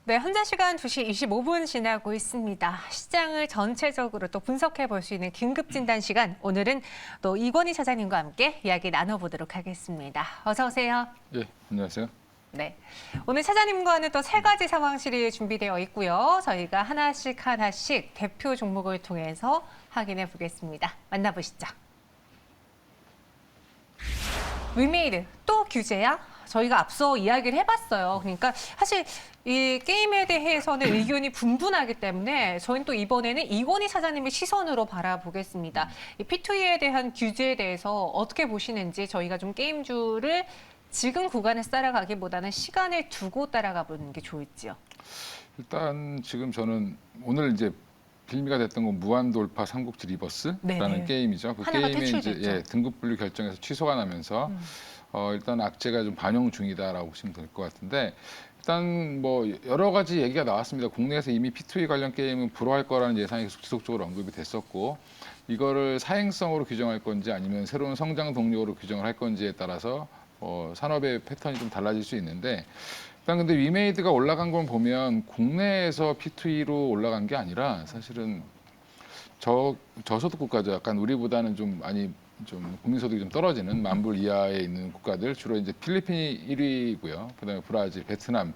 네, 현재 시간 2시 25분 지나고 있습니다. 시장을 전체적으로 또 분석해 볼 수 있는 긴급 진단 시간. 오늘은 또 이건희 차장님과 함께 이야기 나눠보도록 하겠습니다. 어서 오세요. 예, 안녕하세요. 네, 오늘 차장님과는 또 세 가지 상황실이 준비되어 있고요. 저희가 하나씩 대표 종목을 통해서 확인해 보겠습니다. 만나보시죠. 위메이드 또 규제야? 저희가 앞서 이야기를 해봤어요. 그러니까 사실 이 게임에 대해서는 의견이 분분하기 때문에 저희는 또 이번에는 이건희 차장님의 시선으로 바라보겠습니다. 이 P2E에 대한 규제에 대해서 어떻게 보시는지 저희가 좀 게임주를 지금 구간에서 따라가기보다는 시간을 두고 따라가 보는 게 좋을지요. 일단 지금 저는 오늘 이제 빌미가 됐던 건 무한돌파 삼국지 리버스라는 네네. 게임이죠. 그 하나가 게임이 이제 퇴출됐죠. 등급 분류 결정에서 취소가 나면서 일단 악재가 좀 반영 중이다라고 보시면 될 것 같은데 일단 뭐 여러 가지 얘기가 나왔습니다. 국내에서 이미 P2E 관련 게임은 불허할 거라는 예상이 계속 지속적으로 언급이 됐었고 이거를 사행성으로 규정할 건지 아니면 새로운 성장 동력으로 규정을 할 건지에 따라서 산업의 패턴이 좀 달라질 수 있는데 일단 근데 위메이드가 올라간 걸 보면 국내에서 P2E로 올라간 게 아니라 사실은 저소득 국가죠. 약간 우리보다는 좀 많이 좀 국민소득이 좀 떨어지는 만불 이하에 있는 국가들 주로 이제 필리핀이 1위고요. 그다음에 브라질, 베트남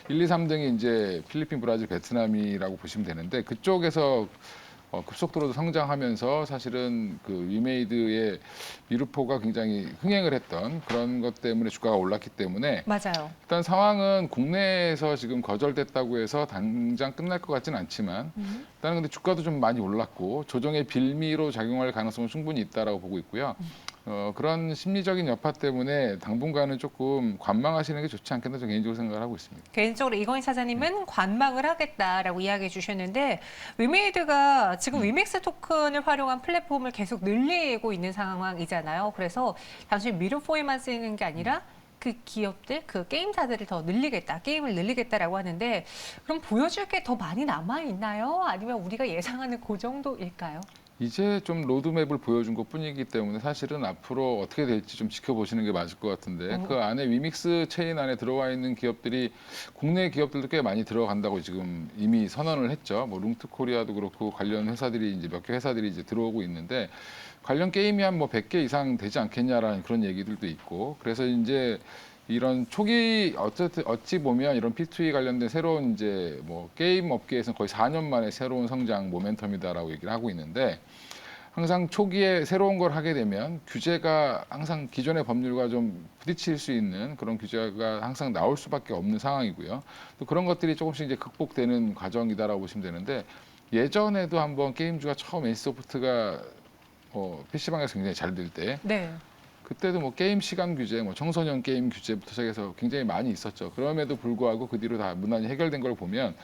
1, 2, 3등이 이제 필리핀, 브라질, 베트남이라고 보시면 되는데 그쪽에서 급속도로 성장하면서 사실은 그 위메이드의 미르포가 굉장히 흥행을 했던 그런 것 때문에 주가가 올랐기 때문에 맞아요. 일단 상황은 국내에서 지금 거절됐다고 해서 당장 끝날 것 같지는 않지만 일단은 근데 주가도 좀 많이 올랐고 조정의 빌미로 작용할 가능성은 충분히 있다라고 보고 있고요. 그런 심리적인 여파 때문에 당분간은 조금 관망하시는 게 좋지 않겠나 저는 개인적으로 생각을 하고 있습니다. 개인적으로 이건희 차장님은 관망을 하겠다라고 이야기해 주셨는데 위메이드가 지금 위맥스 토큰을 활용한 플랫폼을 계속 늘리고 있는 상황이잖아요. 그래서 단순히 미르포에만 쓰이는 게 아니라 그 기업들, 그 게임사들을 더 늘리겠다, 게임을 늘리겠다라고 하는데 그럼 보여줄 게 더 많이 남아 있나요? 아니면 우리가 예상하는 그 정도일까요? 이제 좀 로드맵을 보여준 것뿐이기 때문에 사실은 앞으로 어떻게 될지 좀 지켜보시는 게 맞을 것 같은데 그 안에 위믹스 체인 안에 들어와 있는 기업들이 국내 기업들도 꽤 많이 들어간다고 지금 이미 선언을 했죠. 뭐 룽트 코리아도 그렇고 관련 회사들이 이제 몇 개 회사들이 이제 들어오고 있는데 관련 게임이 한 뭐 100개 이상 되지 않겠냐라는 그런 얘기들도 있고 그래서 이제 이런 초기 어찌 보면 이런 P2E 관련된 새로운 이제 뭐 게임 업계에서는 거의 4년 만에 새로운 성장 모멘텀이다라고 얘기를 하고 있는데 항상 초기에 새로운 걸 하게 되면 규제가 항상 기존의 법률과 좀 부딪힐 수 있는 그런 규제가 항상 나올 수밖에 없는 상황이고요. 또 그런 것들이 조금씩 이제 극복되는 과정이다라고 보시면 되는데 예전에도 한번 게임주가 처음 NC소프트가 PC방에서 굉장히 잘 될 때 네. 그때도 뭐 게임 시간 규제, 뭐 청소년 게임 규제부터 시작해서 굉장히 많이 있었죠. 그럼에도 불구하고 그 뒤로 다 무난히 해결된 걸 보면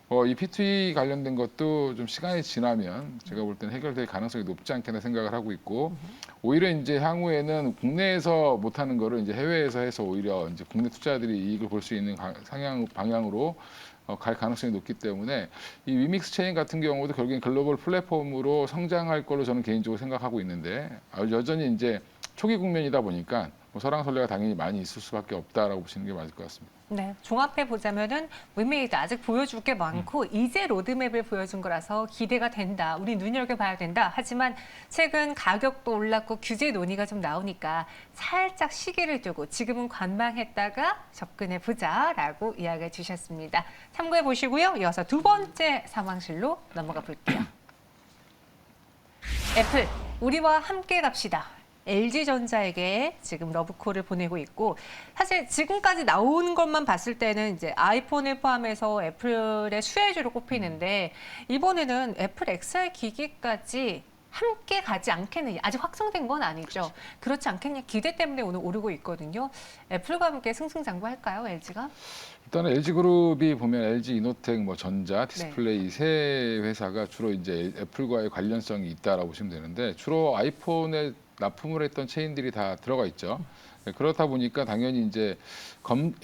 이 P2E 관련된 것도 좀 시간이 지나면 제가 볼 때는 해결될 가능성이 높지 않겠나 생각을 하고 있고 오히려 이제 향후에는 국내에서 못하는 거를 이제 해외에서 해서 오히려 이제 국내 투자자들이 이익을 볼 수 있는 방향으로 갈 가능성이 높기 때문에 이 위믹스 체인 같은 경우도 결국엔 글로벌 플랫폼으로 성장할 걸로 저는 개인적으로 생각하고 있는데 여전히 이제 초기 국면이다 보니까 뭐 설왕설래가 당연히 많이 있을 수밖에 없다라고 보시는 게 맞을 것 같습니다. 네, 종합해 보자면은 위메이드 아직 보여줄 게 많고 이제 로드맵을 보여준 거라서 기대가 된다. 우리 눈여겨봐야 된다. 하지만 최근 가격도 올랐고 규제 논의가 좀 나오니까 살짝 시기를 두고 지금은 관망했다가 접근해 보자라고 이야기해 주셨습니다. 참고해 보시고요. 이어서 두 번째 상황실로 넘어가 볼게요. 애플, 우리와 함께 갑시다. LG전자에게 지금 러브콜을 보내고 있고 사실 지금까지 나온 것만 봤을 때는 이제 아이폰을 포함해서 애플의 수혜주로 꼽히는데 이번에는 애플 XR 기기까지 함께 가지 않겠느냐. 아직 확정된 건 아니죠. 그렇지 않겠냐. 기대 때문에 오늘 오르고 있거든요. 애플과 함께 승승장구할까요, LG가? 일단은 LG그룹이 보면 LG 이노텍, 뭐 전자, 디스플레이 세 회사가 주로 이제 애플과의 관련성이 있다라고 보시면 되는데 주로 아이폰에 납품을 했던 체인들이 다 들어가 있죠. 그렇다 보니까 당연히 이제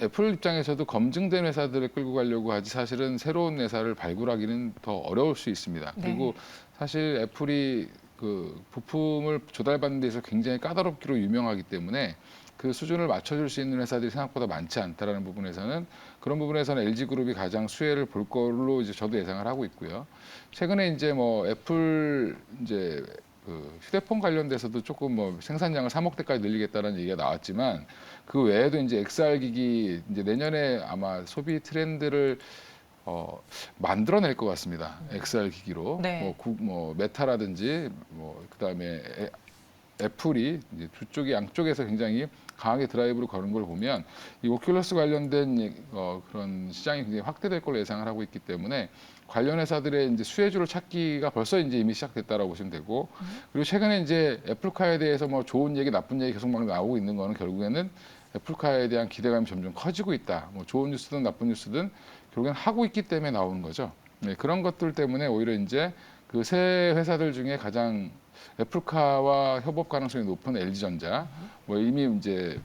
애플 입장에서도 검증된 회사들을 끌고 가려고 하지 사실은 새로운 회사를 발굴하기는 더 어려울 수 있습니다. 네. 그리고 사실 애플이 그 부품을 조달받는 데서 굉장히 까다롭기로 유명하기 때문에 그 수준을 맞춰줄 수 있는 회사들이 생각보다 많지 않다라는 부분에서는 그런 부분에서는 LG그룹이 가장 수혜를 볼 걸로 이제 저도 예상을 하고 있고요. 최근에 이제 뭐 애플 이제 그 휴대폰 관련돼서도 조금 뭐 생산량을 3억 대까지 늘리겠다는 얘기가 나왔지만 그 외에도 이제 XR 기기 이제 내년에 아마 소비 트렌드를 만들어낼 것 같습니다. XR 기기로 네. 뭐 메타라든지 뭐 그다음에 애플이 이제 두 쪽이 양쪽에서 굉장히 강하게 드라이브를 거는 걸 보면 이 오큘러스 관련된 그런 시장이 굉장히 확대될 걸로 예상을 하고 있기 때문에 관련 회사들의 이제 수혜주를 찾기가 벌써 이제 이미 시작됐다라고 보시면 되고 그리고 최근에 이제 애플카에 대해서 뭐 좋은 얘기 나쁜 얘기 계속 막 나오고 있는 거는 결국에는 애플카에 대한 기대감이 점점 커지고 있다. 뭐 좋은 뉴스든 나쁜 뉴스든 결국엔 하고 있기 때문에 나오는 거죠. 네, 그런 것들 때문에 오히려 이제 그 세 회사들 중에 가장 애플카와 협업 가능성이 높은 LG전자, 뭐 이미 이제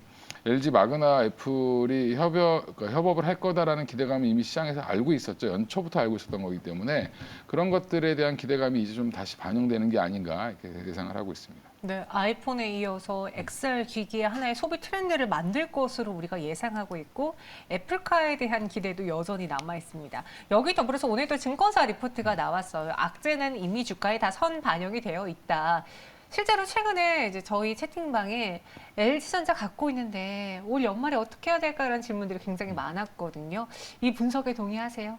LG 마그나 애플이 협업을 할 거다라는 기대감이 이미 시장에서 알고 있었죠. 연초부터 알고 있었던 거기 때문에 그런 것들에 대한 기대감이 이제 좀 다시 반영되는 게 아닌가 이렇게 예상을 하고 있습니다. 네, 아이폰에 이어서 XR 기기의 하나의 소비 트렌드를 만들 것으로 우리가 예상하고 있고 애플카에 대한 기대도 여전히 남아 있습니다. 여기 더불어서 오늘도 증권사 리포트가 나왔어요. 악재는 이미 주가에 다 선 반영이 되어 있다. 실제로 최근에 이제 저희 채팅방에 LG전자 갖고 있는데 올 연말에 어떻게 해야 될까라는 질문들이 굉장히 많았거든요. 이 분석에 동의하세요?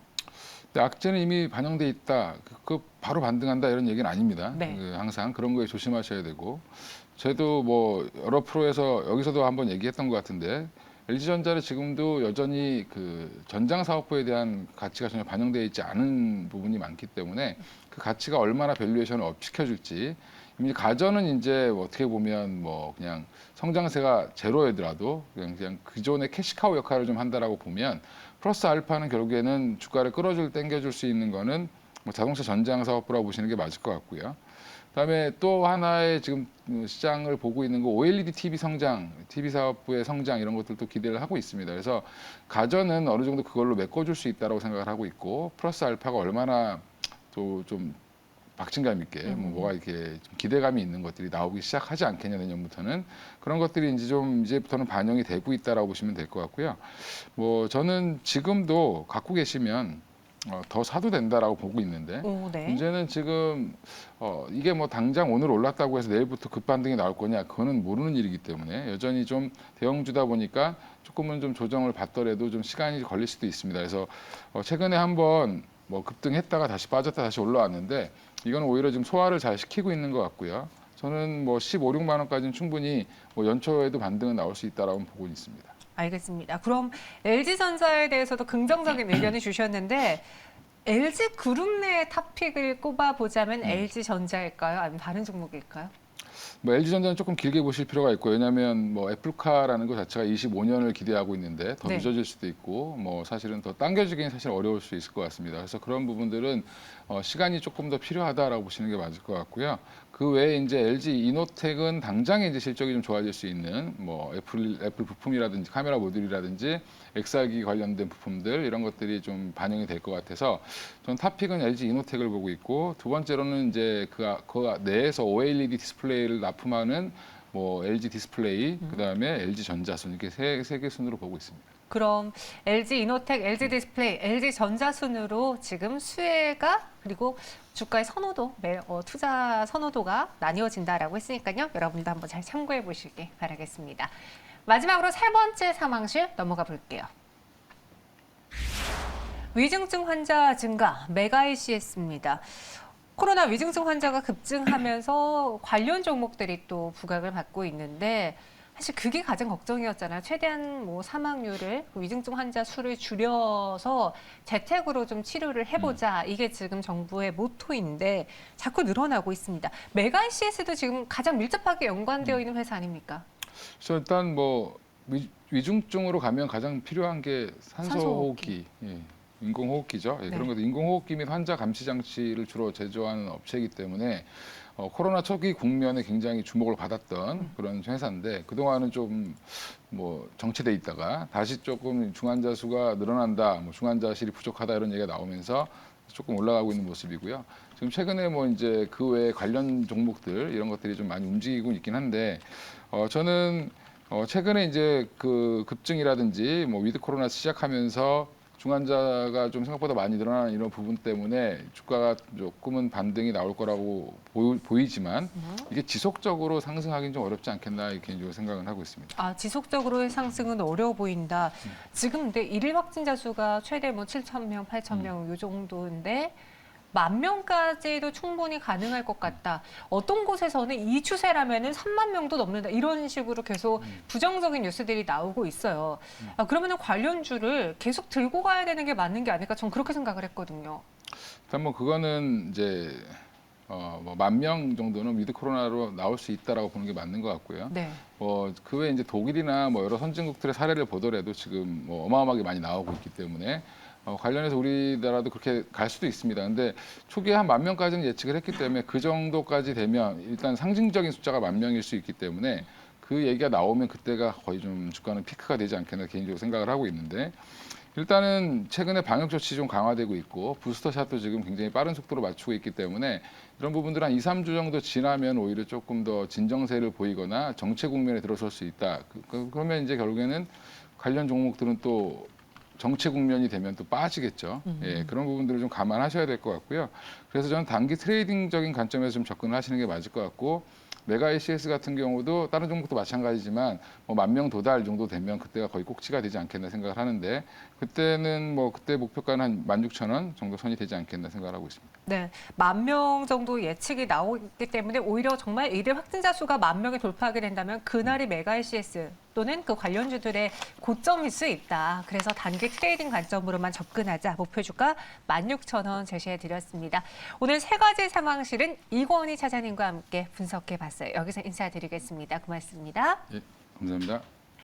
근데 악재는 이미 반영돼 있다. 그 바로 반등한다 이런 얘기는 아닙니다. 네. 항상 그런 거에 조심하셔야 되고 저희도 뭐 여러 프로에서 여기서도 한번 얘기했던 것 같은데 LG전자는 지금도 여전히 그 전장 사업부에 대한 가치가 전혀 반영되어 있지 않은 부분이 많기 때문에 그 가치가 얼마나 밸류에이션을 업 시켜줄지 이미 가전은 이제 어떻게 보면 뭐 그냥 성장세가 제로이더라도 그냥 기존의 캐시카우 역할을 좀 한다라고 보면 플러스 알파는 결국에는 주가를 땡겨줄 수 있는 거는 뭐 자동차 전장 사업부라고 보시는 게 맞을 것 같고요. 그다음에 또 하나의 지금 시장을 보고 있는 거 OLED TV 성장, TV 사업부의 성장 이런 것들도 기대를 하고 있습니다. 그래서 가전은 어느 정도 그걸로 메꿔줄 수 있다라고 생각을 하고 있고 플러스 알파가 얼마나 또 좀 박진감 있게 뭐가 이렇게 좀 기대감이 있는 것들이 나오기 시작하지 않겠냐 내년부터는 그런 것들이 이제 좀 이제부터는 반영이 되고 있다라고 보시면 될 것 같고요. 뭐 저는 지금도 갖고 계시면 더 사도 된다라고 보고 있는데 오, 네. 문제는 지금 이게 뭐 당장 오늘 올랐다고 해서 내일부터 급반등이 나올 거냐 그거는 모르는 일이기 때문에 여전히 좀 대형주다 보니까 조금은 좀 조정을 받더라도 좀 시간이 걸릴 수도 있습니다. 그래서 최근에 한번 뭐 급등했다가 다시 빠졌다 다시 올라왔는데 이거는 오히려 지금 소화를 잘 시키고 있는 것 같고요. 저는 뭐 15, 16만 원까지는 충분히 뭐 연초에도 반등은 나올 수 있다라고 보고 있습니다. 알겠습니다. 그럼 LG전자에 대해서도 긍정적인 의견을 주셨는데 LG 그룹 내 탑픽을 꼽아보자면 LG전자일까요? 아니면 다른 종목일까요? 뭐 LG전자는 조금 길게 보실 필요가 있고 왜냐하면 뭐 애플카라는 것 자체가 25년을 기대하고 있는데 더 네. 늦어질 수도 있고 뭐 사실은 더 당겨지기는 사실 어려울 수 있을 것 같습니다. 그래서 그런 부분들은 시간이 조금 더 필요하다라고 보시는 게 맞을 것 같고요. 그 외에 이제 LG 이노텍은 당장에 이제 실적이 좀 좋아질 수 있는 뭐 애플 부품이라든지 카메라 모듈이라든지 XR기 관련된 부품들 이런 것들이 좀 반영이 될 것 같아서 저는 탑픽은 LG 이노텍을 보고 있고 두 번째로는 이제 그 내에서 OLED 디스플레이를 납품하는 뭐 LG 디스플레이 그다음에 LG 전자순 이렇게 세 개 순으로 보고 있습니다. 그럼 LG 이노텍, LG 디스플레이, LG 전자순으로 지금 수혜가 그리고 주가의 선호도, 투자 선호도가 나뉘어진다라고 했으니까요. 여러분도 한번 잘 참고해 보시길 바라겠습니다. 마지막으로 세 번째 상황실 넘어가 볼게요. 위중증 환자 증가, 메가 이슈였습니다. 코로나 위중증 환자가 급증하면서 관련 종목들이 또 부각을 받고 있는데 사실 그게 가장 걱정이었잖아요. 최대한 뭐 사망률을 위중증 환자 수를 줄여서 재택으로 좀 치료를 해보자. 이게 지금 정부의 모토인데 자꾸 늘어나고 있습니다. 메가 ICS도 지금 가장 밀접하게 연관되어 있는 회사 아닙니까? 그래서 일단 뭐 위중증으로 가면 가장 필요한 게 산소호흡기, 예, 인공호흡기죠. 예, 네. 그런 것도 인공호흡기 및 환자 감시 장치를 주로 제조하는 업체이기 때문에 코로나 초기 국면에 굉장히 주목을 받았던 그런 회사인데 그동안은 좀 뭐 정체돼 있다가 다시 조금 중환자 수가 늘어난다, 뭐 중환자실이 부족하다 이런 얘기가 나오면서 조금 올라가고 있는 모습이고요. 지금 최근에 뭐 이제 그 외에 관련 종목들 이런 것들이 좀 많이 움직이고 있긴 한데 저는 최근에 이제 그 급증이라든지 뭐 위드 코로나 시작하면서 중환자가 좀 생각보다 많이 늘어나는 이런 부분 때문에 주가가 조금은 반등이 나올 거라고 보이지만 이게 지속적으로 상승하기는 좀 어렵지 않겠나 이렇게 개인적으로 생각은 하고 있습니다. 아, 지속적으로의 상승은 어려워 보인다. 지금 근데 일일 확진자 수가 최대 뭐 7,000명, 8,000명 요 정도인데 10,000명까지도 충분히 가능할 것 같다. 어떤 곳에서는 이 추세라면은 3만 명도 넘는다. 이런 식으로 계속 부정적인 뉴스들이 나오고 있어요. 아, 그러면은 관련주를 계속 들고 가야 되는 게 맞는 게 아닐까? 전 그렇게 생각을 했거든요. 일단 뭐 그거는 이제 뭐 10,000명 정도는 위드 코로나로 나올 수 있다라고 보는 게 맞는 것 같고요. 네. 그 외에 이제 독일이나 뭐 여러 선진국들의 사례를 보더라도 지금 뭐 어마어마하게 많이 나오고 있기 때문에 관련해서 우리나라도 그렇게 갈 수도 있습니다. 근데 초기에 한 10,000명까지는 예측을 했기 때문에 그 정도까지 되면 일단 상징적인 숫자가 10,000명일 수 있기 때문에 그 얘기가 나오면 그때가 거의 좀 주가는 피크가 되지 않겠나 개인적으로 생각을 하고 있는데 일단은 최근에 방역 조치 좀 강화되고 있고 부스터샷도 지금 굉장히 빠른 속도로 맞추고 있기 때문에 이런 부분들 한 2, 3주 정도 지나면 오히려 조금 더 진정세를 보이거나 정체 국면에 들어설 수 있다. 그러면 이제 결국에는 관련 종목들은 또 정체 국면이 되면 또 빠지겠죠. 예, 그런 부분들을 좀 감안하셔야 될 것 같고요. 그래서 저는 단기 트레이딩적인 관점에서 좀 접근을 하시는 게 맞을 것 같고 메가 ACS 같은 경우도 다른 종목도 마찬가지지만 뭐 10,000명 도달 정도 되면 그때가 거의 꼭지가 되지 않겠나 생각을 하는데 그때는 뭐 그때 목표가는 한 16,000원 정도 선이 되지 않겠나 생각을 하고 있습니다. 네, 10,000명 정도 예측이 나오기 때문에 오히려 정말 일일 확진자 수가 10,000명이 돌파하게 된다면 그날이 메가 LCS 또는 그 관련주들의 고점일 수 있다. 그래서 단기 트레이딩 관점으로만 접근하자. 목표 주가 16,000원 제시해드렸습니다. 오늘 세 가지 상황실은 이권희 차장님과 함께 분석해봤어요. 여기서 인사드리겠습니다. 고맙습니다. 예, 감사합니다.